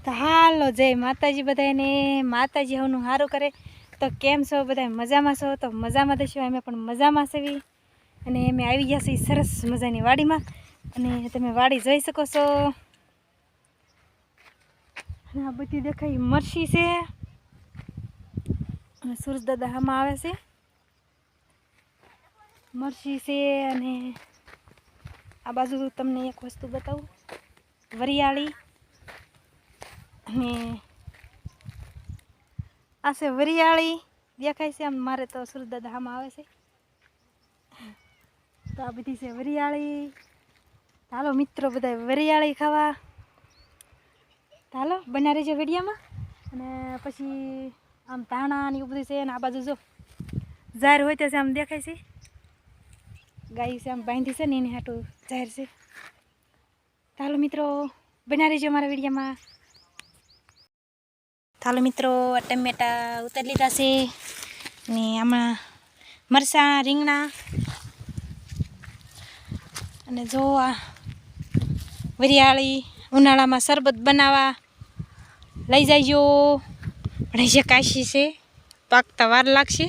તો હાલો જય માતાજી બધાને માતાજી હવનું સારું કરે તો કેમ છો બધા મજામાં છો તો મજામાં દઈશું અમે પણ મજામાં છેવી અને અમે આવી ગયા છીએ સરસ મજાની વાડીમાં અને તમે વાડી જોઈ શકો છો અને આ બધી દેખાય મરસી છે અને સુરજ દાદા આમાં આવે છે મરસી છે અને આ બાજુ તમને એક વસ્તુ બતાવું વરિયાળી અને આ છે વરિયાળી દેખાય છે આમ મારે તો સુરજ દાદા આમાં આવે છે તો આ બધી છે વરિયાળી ચાલો મિત્રો બધા વરિયાળી ખાવા ચાલો બના રહેજો વિડીયામાં અને પછી આમ ધાણા ને એવું બધું છે અને આ બાજુ જો ઝાર હોય તો આમ દેખાય છે ગાય છે આમ બાંધી છે ને એની હાટું ઝાર છે ચાલો મિત્રો બના રહેજો મારા વિડીયામાં ચાલો મિત્રો ટમેટા ઉતારી લીધા છે ને આમાં મરચાં રીંગણા અને જો આ વરિયાળી ઉનાળામાં શરબત બનાવવા લઈ જઈજો પણ જે કાશી છે પાકતા વાર લાગશે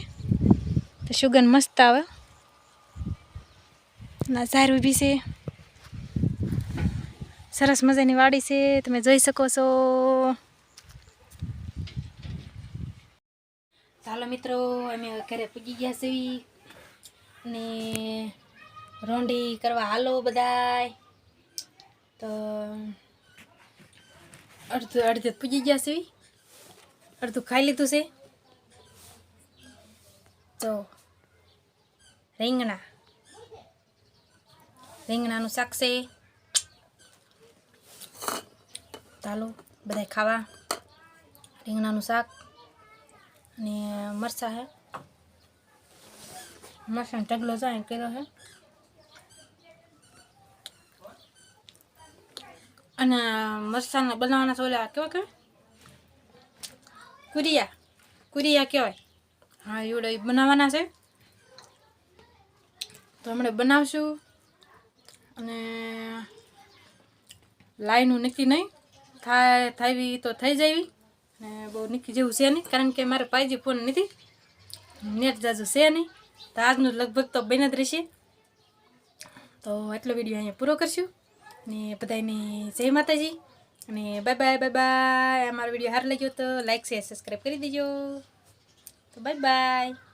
તો સુગંધ મસ્ત આવે ના ઝાર ઊભી છે સરસ મજાની વાડી છે તમે જોઈ શકો છો ચાલો મિત્રો અમે ઘરે પૂગી ગયા છીએ અને રોંઢી કરવા હાલો બધાય તો અડધું પૂગી ગયા છીએ અડધું ખાઈ લીધું છે તો રીંગણાનું શાક છે ચાલો બધાય ખાવા રીંગણાનું શાક અને મરચાં હે મરચાં ઢગલો જાય કર્યો હે અને મરચાં બનાવવાના ઓલા કેવા કે કુરિયા કહેવાય હા એવડે બનાવવાના છે તો હમણાં બનાવશું અને લાઈનું નક્કી નહીં થાવી તો થઈ જાય ને બહુ નક્કી જેવું છે નહીં કારણ કે મારે પાઈજી ફોન નથી નેટ જાજુ છે નહીં તો આજનું લગભગ તો બને જ રહેશે તો એટલો વિડીયો અહીંયા પૂરો કરશું ને બધાને જય માતાજી અને બાય બાય અમારો વિડીયો સારો લાગ્યો તો લાઈક શેર સબસ્ક્રાઈબ કરી દેજો તો બાય બાય